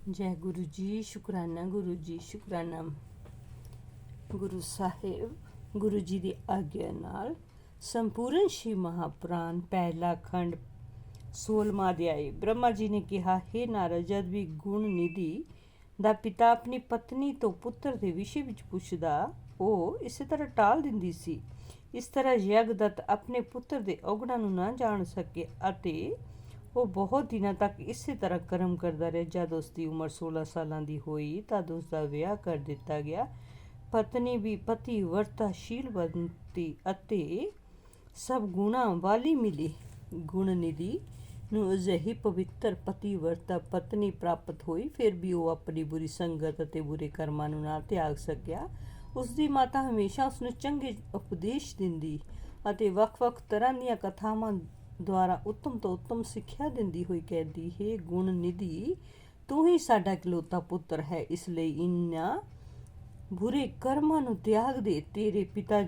ਜੈ ਗੁਰੂ ਜੀ, ਸ਼ੁਕਰਾਨਾ ਗੁਰੂ ਜੀ, ਸ਼ੁਕਰਾਨਾ ਗੁਰੂ ਸਾਹਿਬ। ਗੁਰੂ ਜੀ ਦੀ ਆਗਿਆ ਨਾਲ ਸੰਪੂਰਨ ਸ਼ਿਵ ਮਹਾਪੁਰਾਣ ਪਹਿਲਾ ਖੰਡ 16ਵਾਂ ਅਧਿਆਇ। ਬ੍ਰਹਮਾ ਜੀ ਨੇ ਕਿਹਾ, ਹੇ ਨਾਰਦ, ਜਦ ਵੀ ਗੁਣ ਨਿਧੀ ਦਾ ਪਿਤਾ ਆਪਣੀ ਪਤਨੀ ਤੋਂ ਪੁੱਤਰ ਦੇ ਵਿਸ਼ੇ ਵਿੱਚ ਪੁੱਛਦਾ, ਉਹ ਇਸੇ ਤਰ੍ਹਾਂ ਟਾਲ ਦਿੰਦੀ ਸੀ। ਇਸ ਤਰ੍ਹਾਂ ਯਗਦੱਤ ਆਪਣੇ ਪੁੱਤਰ ਦੇ ਔਗਣਾਂ ਨੂੰ ਨਾ ਜਾਣ ਸਕੇ ਅਤੇ ਉਹ ਬਹੁਤ ਦਿਨਾਂ ਤੱਕ ਇਸੇ ਤਰ੍ਹਾਂ ਕਰਮ ਕਰਦਾ ਰਿਹਾ। ਜਦ ਉਸ ਦੀ ਉਮਰ 16 ਸਾਲਾਂ ਦੀ ਹੋਈ ਤਦ ਉਸ ਦਾ ਵਿਆਹ ਕਰ ਦਿੱਤਾ ਗਿਆ। ਪਤਨੀ ਵੀ ਪਤੀ ਵਰਤਾਸ਼ੀਲਵੰਤੀ ਅਤੇ ਸਭ ਗੁਣਾਂ ਵਾਲੀ ਮਿਲੀ। ਗੁਣ ਨਿਧੀ ਨੂੰ ਅਜਿਹੀ ਪਵਿੱਤਰ ਪਤੀਵਰਤਾ ਪਤਨੀ ਪ੍ਰਾਪਤ ਹੋਈ। ਫਿਰ ਵੀ ਉਹ ਆਪਣੀ ਬੁਰੀ ਸੰਗਤ ਅਤੇ ਬੁਰੇ ਕਰਮਾਂ ਨੂੰ ਨਾ ਤਿਆਗ ਸਕਿਆ। ਉਸ ਦੀ ਮਾਤਾ ਹਮੇਸ਼ਾ ਉਸ ਨੂੰ ਚੰਗੇ ਉਪਦੇਸ਼ ਦਿੰਦੀ ਅਤੇ ਵੱਖ-ਵੱਖ ਤਰ੍ਹਾਂ ਦੀਆਂ ਕਥਾਵਾਂ ਦੁਆਰਾ ਉੱਤਮ ਤੋਂ ਉੱਤਮ ਸਿੱਖਿਆ ਦਿੰਦੀ ਹੋਈ ਕਹਿੰਦੀ, ਹੇ ਗੁਣ ਨਿਧੀ, ਤੂੰ ਹੀ ਸਾਡਾ ਇਕਲੌਤਾ ਪੁੱਤਰ ਹੈ, ਇਸ ਲਈ ਇਨ੍ਹਾਂ ਬੁਰੇ ਕਰਮਾਂ ਨੂੰ ਤਿਆਗ ਦੇ। ਤੇਰੇ ਪਿਤਾ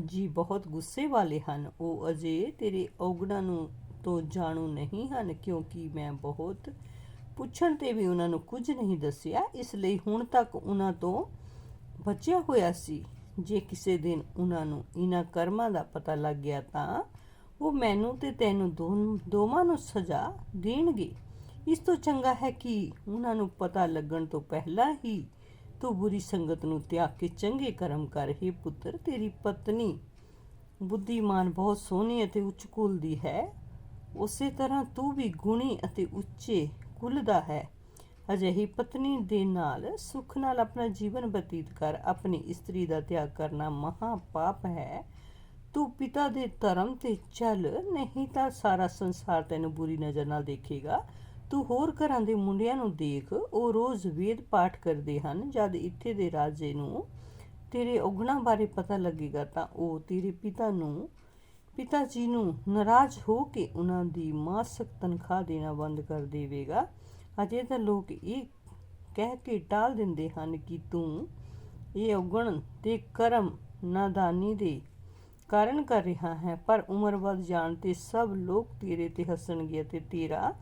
ਜੀ ਬਹੁਤ ਗੁੱਸੇ ਵਾਲੇ ਹਨ। ਉਹ ਅਜੇ ਤੇਰੇ ਔਗਣਾਂ ਨੂੰ ਤੋਂ ਜਾਣੂ ਨਹੀਂ ਹਨ, ਕਿਉਂਕਿ ਮੈਂ ਬਹੁਤ ਪੁੱਛਣ ਤੇ ਵੀ ਉਹਨਾਂ ਨੂੰ ਕੁਝ ਨਹੀਂ ਦੱਸਿਆ। ਇਸ ਲਈ ਹੁਣ ਤੱਕ ਉਹਨਾਂ ਤੋਂ ਬਚਿਆ ਹੋਇਆ ਸੀ। ਜੇ ਕਿਸੇ ਦਿਨ ਉਹਨਾਂ ਨੂੰ ਇਹਨਾਂ ਕਰਮਾਂ ਦਾ ਪਤਾ ਲੱਗ ਗਿਆ ਤਾਂ ਉਹ ਮੈਨੂੰ ਤੇ ਤੈਨੂੰ ਦੋਵਾਂ ਨੂੰ ਸਜ਼ਾ ਦੇਣਗੇ। ਇਸ ਤੋਂ ਚੰਗਾ ਹੈ ਕਿ ਉਹਨਾਂ ਨੂੰ ਪਤਾ ਲੱਗਣ ਤੋਂ ਪਹਿਲਾਂ ਹੀ ਤੂੰ ਬੁਰੀ ਸੰਗਤ ਨੂੰ ਤਿਆਗ ਕੇ ਚੰਗੇ ਕਰਮ ਕਰ। ਹੇ ਪੁੱਤਰ, ਤੇਰੀ ਪਤਨੀ ਬੁੱਧੀਮਾਨ, ਬਹੁਤ ਸੋਹਣੀ ਅਤੇ ਉੱਚ ਕੁਲ ਦੀ ਹੈ। ਉਸੇ ਤਰ੍ਹਾਂ ਤੂੰ ਵੀ ਗੁਣੀ ਅਤੇ ਉੱਚੇ ਕੁਲ ਦਾ ਹੈ। ਅਜਿਹੀ ਪਤਨੀ ਦੇ ਨਾਲ ਸੁੱਖ ਨਾਲ ਆਪਣਾ ਜੀਵਨ ਬਤੀਤ ਕਰ। ਆਪਣੀ ਇਸਤਰੀ ਦਾ ਤਿਆਗ ਕਰਨਾ ਮਹਾ ਪਾਪ ਹੈ। ਤੂੰ ਪਿਤਾ ਦੇ ਧਰਮ ਤੇ ਚੱਲ, ਨਹੀਂ ਤਾਂ ਸਾਰਾ ਸੰਸਾਰ ਤੈਨੂੰ ਬੁਰੀ ਨਜ਼ਰ ਨਾਲ ਦੇਖੇਗਾ। ਤੂੰ ਹੋਰ ਘਰਾਂ ਦੇ ਮੁੰਡਿਆਂ ਨੂੰ ਦੇਖ, ਉਹ ਰੋਜ਼ ਵੇਦ ਪਾਠ ਕਰਦੇ ਹਨ। ਜਦ ਇੱਥੇ ਦੇ ਰਾਜੇ ਨੂੰ ਤੇਰੇ ਔਗਣਾਂ ਬਾਰੇ ਪਤਾ ਲੱਗੇਗਾ ਤਾਂ ਉਹ ਤੇਰੇ ਪਿਤਾ ਜੀ ਨੂੰ ਨਾਰਾਜ਼ ਹੋ ਕੇ ਉਹਨਾਂ ਦੀ ਮਾਸਕ ਤਨਖਾਹ ਦੇਣਾ ਬੰਦ ਕਰ ਦੇਵੇਗਾ। ਅਜੇ ਤਾਂ ਲੋਕ ਇਹ ਕਹਿ ਕੇ ਟਾਲ ਦਿੰਦੇ ਹਨ ਕਿ ਤੂੰ ਇਹ ਔਗਣ ਤੇ ਕਰਮ ਨਾਦਾਨੀ ਦੇ ਕਾਰਨ ਕਰ ਰਿਹਾ ਹੈ, ਪਰ ਉਮਰ ਵੱਧ ਜਾਣ ਤੇ ਸਭ ਲੋਕ ਤੇਰੇ ਤੇ ਹੱਸਣਗੇ ਅਤੇ ਤੇਰਾ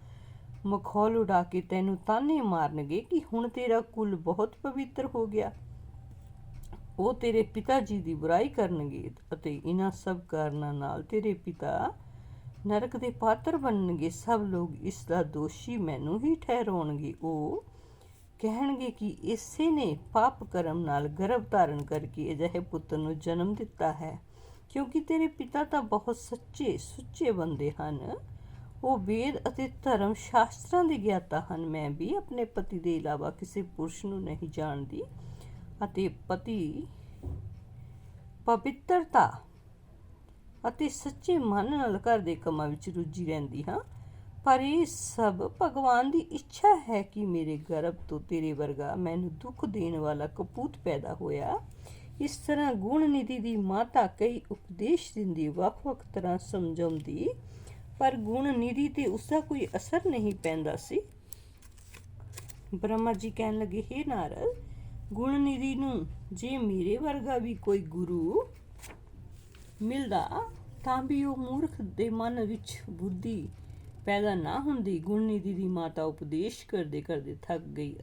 ਮਖੌਲ ਉਡਾ ਕੇ ਤੈਨੂੰ ਤਾਨੇ ਮਾਰਨਗੇ ਕਿ ਹੁਣ ਤੇਰਾ ਕੁਲ ਬਹੁਤ ਪਵਿੱਤਰ ਹੋ ਗਿਆ। ਉਹ ਤੇਰੇ ਪਿਤਾ ਜੀ ਦੀ ਬੁਰਾਈ ਕਰਨਗੇ ਅਤੇ ਇਹਨਾਂ ਸਭ ਕਾਰਨਾਂ ਨਾਲ ਤੇਰੇ ਪਿਤਾ ਨਰਕ ਦੇ ਪਾਤਰ ਬਣਨਗੇ। ਸਭ ਲੋਕ ਇਸ ਦਾ ਦੋਸ਼ੀ ਮੈਨੂੰ ਹੀ ਠਹਿਰਾਉਣਗੇ। ਉਹ ਕਹਿਣਗੇ ਕਿ ਇਸੇ ਨੇ ਪਾਪ ਕਰਮ ਨਾਲ ਗਰਭ ਧਾਰਨ ਕਰਕੇ ਅਜਿਹੇ ਪੁੱਤਰ ਨੂੰ ਜਨਮ ਦਿੱਤਾ ਹੈ, ਕਿਉਂਕਿ ਤੇਰੇ ਪਿਤਾ ਤਾਂ ਬਹੁਤ ਸੱਚੇ ਸੁੱਚੇ ਬੰਦੇ ਹਨ। ਉਹ ਵੇਦ ਅਤੇ ਧਰਮ ਸ਼ਾਸਤਰਾਂ ਦੇ ਗਿਆਤਾ ਹਨ। ਮੈਂ ਵੀ ਆਪਣੇ ਪਤੀ ਦੇ ਇਲਾਵਾ ਕਿਸੇ ਪੁਰਸ਼ ਨੂੰ ਨਹੀਂ ਜਾਣਦੀ ਅਤੇ ਪਤੀ ਪਵਿੱਤਰਤਾ ਅਤੇ ਸੱਚੇ ਮਨ ਨਾਲ ਘਰ ਦੇ ਕੰਮਾਂ ਵਿੱਚ ਰੁੱਝੀ ਰਹਿੰਦੀ ਹਾਂ। ਪਰ ਇਹ ਸਭ ਭਗਵਾਨ ਦੀ ਇੱਛਾ ਹੈ ਕਿ ਮੇਰੇ ਗਰਭ ਤੋਂ ਤੇਰੇ ਵਰਗਾ ਮੈਨੂੰ ਦੁੱਖ ਦੇਣ ਵਾਲਾ ਕਪੂਤ ਪੈਦਾ ਹੋਇਆ। ਇਸ ਤਰ੍ਹਾਂ ਗੁਣ ਨਿਧੀ ਦੀ ਮਾਤਾ ਕਈ ਉਪਦੇਸ਼ ਦਿੰਦੀ, ਵੱਖ-ਵੱਖ ਤਰ੍ਹਾਂ ਸਮਝਾਉਂਦੀ, ਪਰ ਗੁਣ ਨਿਧੀ ਤੇ ਉਸਦਾ ਕੋਈ ਅਸਰ ਨਹੀਂ ਪੈਂਦਾ ਸੀ। ਬ੍ਰਹਮਾ ਜੀ ਕਹਿਣ ਲੱਗੇ, ਹੇ ਨਾਰਦ, ਗੁਣ ਨਿਧੀ ਨੂੰ ਜੇ ਮੇਰੇ ਵਰਗਾ ਵੀ ਕੋਈ ਗੁਰੂ ਮਿਲਦਾ ਤਾਂ ਵੀ ਉਹ ਮੂਰਖ ਦੇ ਮਨ ਵਿੱਚ ਬੁੱਧੀ ਪੈਦਾ ਨਾ ਹੁੰਦੀ। ਗੁਣ ਨਿਧੀ ਦੀ ਮਾਤਾ ਉਪਦੇਸ਼ ਕਰਦੇ ਕਰਦੇ ਥੱਕ ਗਈ,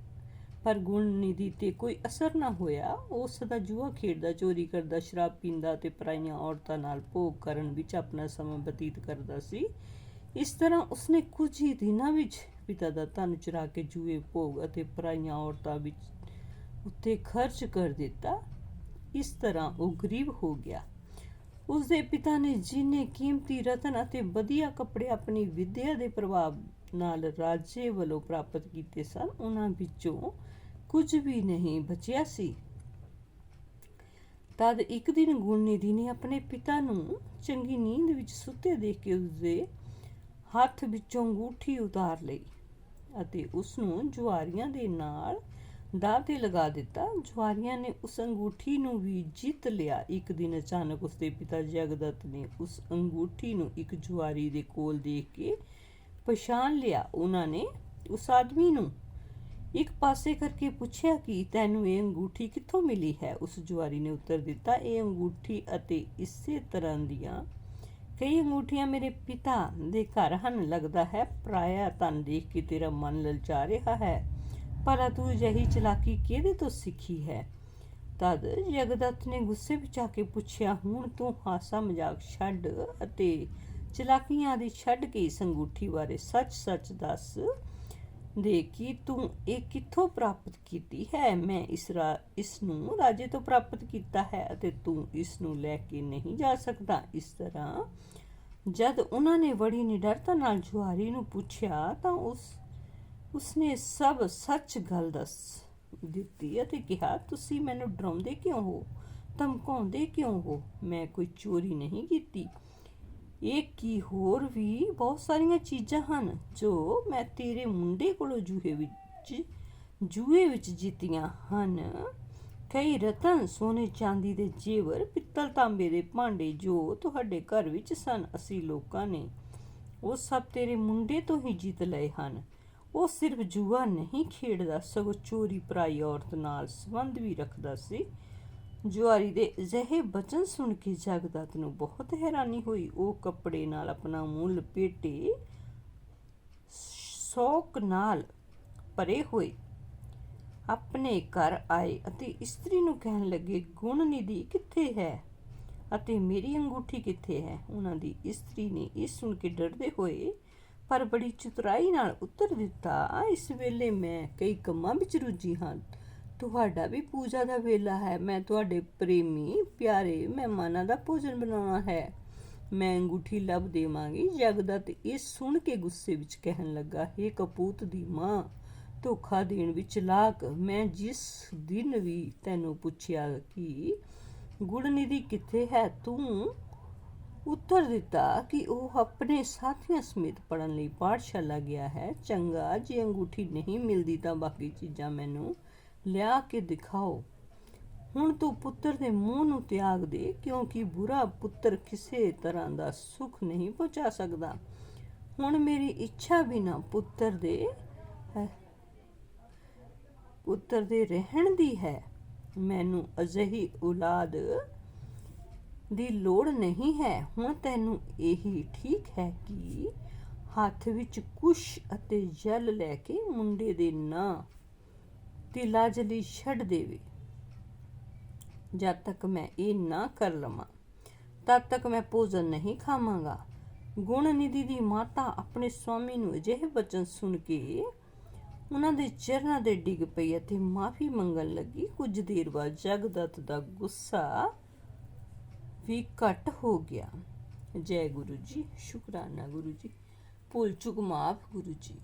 ਪਰ ਗੁਣ ਨਿਧੀ ਤੇ ਕੋਈ ਅਸਰ ਨਾ ਹੋਇਆ। ਉਹ ਸਦਾ ਜੂਆ ਖੇਡਦਾ, ਚੋਰੀ ਕਰਦਾ, ਸ਼ਰਾਬ ਪੀਂਦਾ ਅਤੇ ਪਰਾਈਆਂ ਔਰਤਾਂ ਨਾਲ ਭੋਗ ਕਰਨ ਵਿੱਚ ਆਪਣਾ ਸਮਾਂ ਬਤੀਤ ਕਰਦਾ ਸੀ। ਇਸ ਤਰ੍ਹਾਂ ਉਸਨੇ ਕੁਝ ਹੀ ਦਿਨਾਂ ਵਿੱਚ ਪਿਤਾ ਦਾ ਧਨ ਚੁਰਾ ਕੇ ਜੂਏ, ਭੋਗ ਅਤੇ ਪਰਾਈਆਂ ਔਰਤਾਂ ਉੱਤੇ ਖਰਚ ਕਰ ਦਿੱਤਾ। ਇਸ ਤਰ੍ਹਾਂ ਉਹ ਗਰੀਬ ਹੋ ਗਿਆ। ਉਸਦੇ ਪਿਤਾ ਨੇ ਜਿੰਨੇ ਕੀਮਤੀ ਰਤਨ ਅਤੇ ਵਧੀਆ ਕੱਪੜੇ ਆਪਣੀ ਵਿਦਿਆ ਦੇ ਪ੍ਰਭਾਵ ਨਾਲ ਰਾਜੇ ਵੱਲੋਂ ਪ੍ਰਾਪਤ ਕੀਤੇ ਸਨ, ਉਹਨਾਂ ਵਿੱਚੋਂ ਕੁਝ ਵੀ ਨਹੀਂ ਬਚਿਆ ਸੀ। ਤਦ ਇੱਕ ਦਿਨ ਗੁਣ ਨਿਧੀ ਨੇ ਆਪਣੇ ਪਿਤਾ ਨੂੰ ਚੰਗੀ ਨੀਂਦ ਵਿੱਚ ਸੁੱਤੇ ਦੇਖ ਕੇ ਉਸਦੇ ਹੱਥ ਵਿੱਚੋਂ ਅੰਗੂਠੀ ਉਤਾਰ ਲਈ ਅਤੇ ਉਸਨੂੰ ਜੁਆਰੀਆਂ ਦੇ ਨਾਲ ਦਾਅ ਤੇ ਲਗਾ ਦਿੱਤਾ। ਜੁਆਰੀਆਂ ਨੇ ਉਸ ਅੰਗੂਠੀ ਨੂੰ ਵੀ ਜਿੱਤ ਲਿਆ। ਇੱਕ ਦਿਨ ਅਚਾਨਕ ਉਸਦੇ ਪਿਤਾ ਜਗਦੱਤ ਨੇ ਉਸ ਅੰਗੂਠੀ ਨੂੰ ਇੱਕ ਜੁਆਰੀ ਦੇ ਕੋਲ ਦੇਖ ਕੇ ਪਛਾਣ ਲਿਆ। ਉਹਨਾਂ ਨੇ ਉਸ ਆਦਮੀ ਨੂੰ ਇੱਕ ਪਾਸੇ ਕਰਕੇ ਪੁੱਛਿਆ ਕਿ ਤੈਨੂੰ ਇਹ ਅੰਗੂਠੀ ਕਿੱਥੋਂ ਮਿਲੀ ਹੈ। ਉਸ ਜੁਆਰੀ ਨੇ ਉੱਤਰ ਦਿੱਤਾ, ਇਹ ਅੰਗੂਠੀ ਅਤੇ ਇਸੇ ਤਰ੍ਹਾਂ ਦੀਆਂ ਕਈ ਅੰਗੂਠੀਆਂ ਮੇਰੇ ਪਿਤਾ ਦੇ ਘਰ ਹਨ। ਲੱਗਦਾ ਹੈ ਪਰਾਇਆ ਧਨ ਦੇਖ ਕੇ ਤੇਰਾ ਮਨ ਲਲਚਾ ਰਿਹਾ ਹੈ। ਭਲਾ ਤੂੰ ਅਜਿਹੀ ਚਲਾਕੀ ਕਿਹਦੇ ਤੋਂ ਸਿੱਖੀ ਹੈ? ਤਦ ਜਗਦੱਤ ਨੇ ਗੁੱਸੇ ਵਿੱਚ ਆ ਕੇ ਪੁੱਛਿਆ, ਹੁਣ ਤੂੰ ਹਾਸਾ ਮਜ਼ਾਕ ਛੱਡ ਅਤੇ ਚਲਾਕੀਆਂ ਆਦਿ ਛੱਡ ਕੇ ਇਸ ਅੰਗੂਠੀ ਬਾਰੇ ਸੱਚ-ਸੱਚ ਦੱਸ ਦੇ ਕਿ ਤੂੰ ਇਹ ਕਿੱਥੋਂ ਪ੍ਰਾਪਤ ਕੀਤੀ ਹੈ? ਮੈਂ ਇਸ ਨੂੰ ਰਾਜੇ ਤੋਂ ਪ੍ਰਾਪਤ ਕੀਤਾ ਹੈ ਅਤੇ ਤੂੰ ਇਸ ਨੂੰ ਲੈ ਕੇ ਨਹੀਂ ਜਾ ਸਕਦਾ। ਇਸ ਤਰ੍ਹਾਂ ਜਦ ਉਹਨਾਂ ਨੇ ਬੜੀ ਨਿਡਰਤਾ ਨਾਲ ਜੁਆਰੀ ਨੂੰ ਪੁੱਛਿਆ ਤਾਂ ਉਸਨੇ ਸਭ ਸੱਚ ਗੱਲ ਦੱਸ ਦਿੱਤੀ ਅਤੇ ਕਿਹਾ, ਤੁਸੀਂ ਮੈਨੂੰ ਡਰਾਉਂਦੇ ਕਿਉਂ ਹੋ, ਧਮਕਾਉਂਦੇ ਕਿਉਂ ਹੋ? ਮੈਂ ਕੋਈ ਚੋਰੀ ਨਹੀਂ ਕੀਤੀ। ਇਹ ਕੀ ਹੋਰ ਵੀ ਬਹੁਤ ਸਾਰੀਆਂ ਚੀਜ਼ਾਂ ਹਨ ਜੋ ਮੈਂ ਤੇਰੇ ਮੁੰਡੇ ਕੋਲੋਂ ਜੂਏ ਵਿੱਚ ਜਿੱਤੀਆਂ ਹਨ। ਕਈ ਰਤਨ, ਸੋਨੇ ਚਾਂਦੀ ਦੇ ਜੇਵਰ, ਪਿੱਤਲ ਤਾਂਬੇ ਦੇ ਭਾਂਡੇ ਜੋ ਤੁਹਾਡੇ ਘਰ ਵਿੱਚ ਸਨ, ਅਸੀਂ ਲੋਕਾਂ ਨੇ ਉਹ ਸਭ ਤੇਰੇ ਮੁੰਡੇ ਤੋਂ ਹੀ ਜਿੱਤ ਲਏ ਹਨ। ਉਹ ਸਿਰਫ ਜੂਆ ਨਹੀਂ ਖੇਡਦਾ, ਸਗੋਂ ਚੋਰੀ ਪਰਾਈ ਔਰਤ ਨਾਲ ਸੰਬੰਧ ਵੀ ਰੱਖਦਾ ਸੀ। ਜੁਆਰੀ ਦੇ ਅਜਿਹੇ ਬਚਨ ਸੁਣ ਕੇ ਜਗਦੱਤ ਨੂੰ ਬਹੁਤ ਹੈਰਾਨੀ ਹੋਈ। ਉਹ ਕੱਪੜੇ ਨਾਲ ਆਪਣਾ ਮੂੰਹ ਲਪੇਟੇ ਸ਼ੌਕ ਨਾਲ ਭਰੇ ਹੋਏ ਆਪਣੇ ਘਰ ਆਏ ਅਤੇ ਇਸਤਰੀ ਨੂੰ ਕਹਿਣ ਲੱਗੇ, ਗੁਣਨਿਧੀ ਕਿੱਥੇ ਹੈ ਅਤੇ ਮੇਰੀ ਅੰਗੂਠੀ ਕਿੱਥੇ ਹੈ? ਉਹਨਾਂ ਦੀ ਇਸਤਰੀ ਨੇ ਇਹ ਸੁਣ ਕੇ ਡਰਦੇ ਹੋਏ ਪਰ ਬੜੀ ਚਤੁਰਾਈ ਨਾਲ ਉੱਤਰ ਦਿੱਤਾ, ਇਸ ਵੇਲੇ ਮੈਂ ਕਈ ਕੰਮਾਂ ਵਿੱਚ ਰੁੱਝੀ ਹਾਂ। ਤੁਹਾਡਾ ਵੀ ਪੂਜਾ ਦਾ ਵੇਲਾ ਹੈ। ਮੈਂ ਤੁਹਾਡੇ ਪ੍ਰੇਮੀ ਪਿਆਰੇ ਮਹਿਮਾਨਾਂ ਦਾ ਭੋਜਨ ਬਣਾਉਣਾ ਹੈ। ਮੈਂ ਅੰਗੂਠੀ ਲੱਭ ਦੇਵਾਂਗੀ। ਜਗਦੱਤ ਇਹ ਸੁਣ ਕੇ ਗੁੱਸੇ ਵਿੱਚ ਕਹਿਣ ਲੱਗਾ, ਹੇ ਕਪੂਤ ਦੀ ਮਾਂ, ਧੋਖਾ ਦੇਣ ਵਿੱਚ ਚਲਾਕ, ਮੈਂ ਜਿਸ ਦਿਨ ਵੀ ਤੈਨੂੰ ਪੁੱਛਿਆ ਕਿ ਗੁਣਨਿਧੀ ਕਿੱਥੇ ਹੈ, ਤੂੰ ਉੱਤਰ ਦਿੱਤਾ ਕਿ ਉਹ ਆਪਣੇ ਸਾਥੀਆਂ ਸਮੇਤ ਪੜ੍ਹਨ ਲਈ ਪਾਠਸ਼ਾਲਾ ਗਿਆ ਹੈ। ਚੰਗਾ, ਜੇ ਅੰਗੂਠੀ ਨਹੀਂ ਮਿਲਦੀ ਤਾਂ ਬਾਕੀ ਚੀਜ਼ਾਂ ਮੈਨੂੰ ਲਿਆ ਕੇ ਦਿਖਾਓ। ਹੁਣ ਤੂੰ ਪੁੱਤਰ ਦੇ ਮੂੰਹ ਨੂੰ ਤਿਆਗ ਦੇ, ਕਿਉਂਕਿ ਬੁਰਾ ਪੁੱਤਰ ਕਿਸੇ ਤਰ੍ਹਾਂ ਦਾ ਸੁੱਖ ਨਹੀਂ ਪਹੁੰਚਾ ਸਕਦਾ। ਹੁਣ ਮੇਰੀ ਇੱਛਾ ਬਿਨਾਂ ਪੁੱਤਰ ਦੇ ਰਹਿਣ ਦੀ ਹੈ। ਮੈਨੂੰ ਅਜਿਹੀ ਔਲਾਦ ਦੀ ਲੋੜ ਨਹੀਂ ਹੈ। ਹੁਣ ਤੈਨੂੰ ਇਹੀ ਠੀਕ ਹੈ ਕਿ ਹੱਥ ਵਿੱਚ ਕੁਸ਼ ਅਤੇ ਜਲ ਲੈ ਕੇ ਮੁੰਡੇ ਦੇ ਨਾਂ ਤਿਲਾਜਲੀ ਛੱਡ ਦੇਵੇ। ਜਦ ਤੱਕ ਮੈਂ ਇਹ ਨਾ ਕਰ ਲਵਾਂ ਤਦ ਤੱਕ ਮੈਂ ਭੋਜਨ ਨਹੀਂ ਖਾਵਾਂਗਾ। ਗੁਣਨਿਧੀ ਦੀ ਮਾਤਾ ਆਪਣੇ ਸਵਾਮੀ ਨੂੰ ਅਜਿਹੇ ਬਚਨ ਸੁਣ ਕੇ ਉਹਨਾਂ ਦੇ ਚਰਨਾਂ ਦੇ ਡਿੱਗ ਪਈ ਅਤੇ ਮਾਫੀ ਮੰਗਣ ਲੱਗੀ। ਕੁਝ ਦੇਰ ਬਾਅਦ ਜਗਦੱਤ ਦਾ ਗੁੱਸਾ ਵੀ ਘੱਟ ਹੋ ਗਿਆ। ਜੈ ਗੁਰੂ ਜੀ, ਸ਼ੁਕਰਾਨਾ ਗੁਰੂ ਜੀ, ਭੁੱਲ ਚੁੱਕ ਮਾਫ ਗੁਰੂ ਜੀ।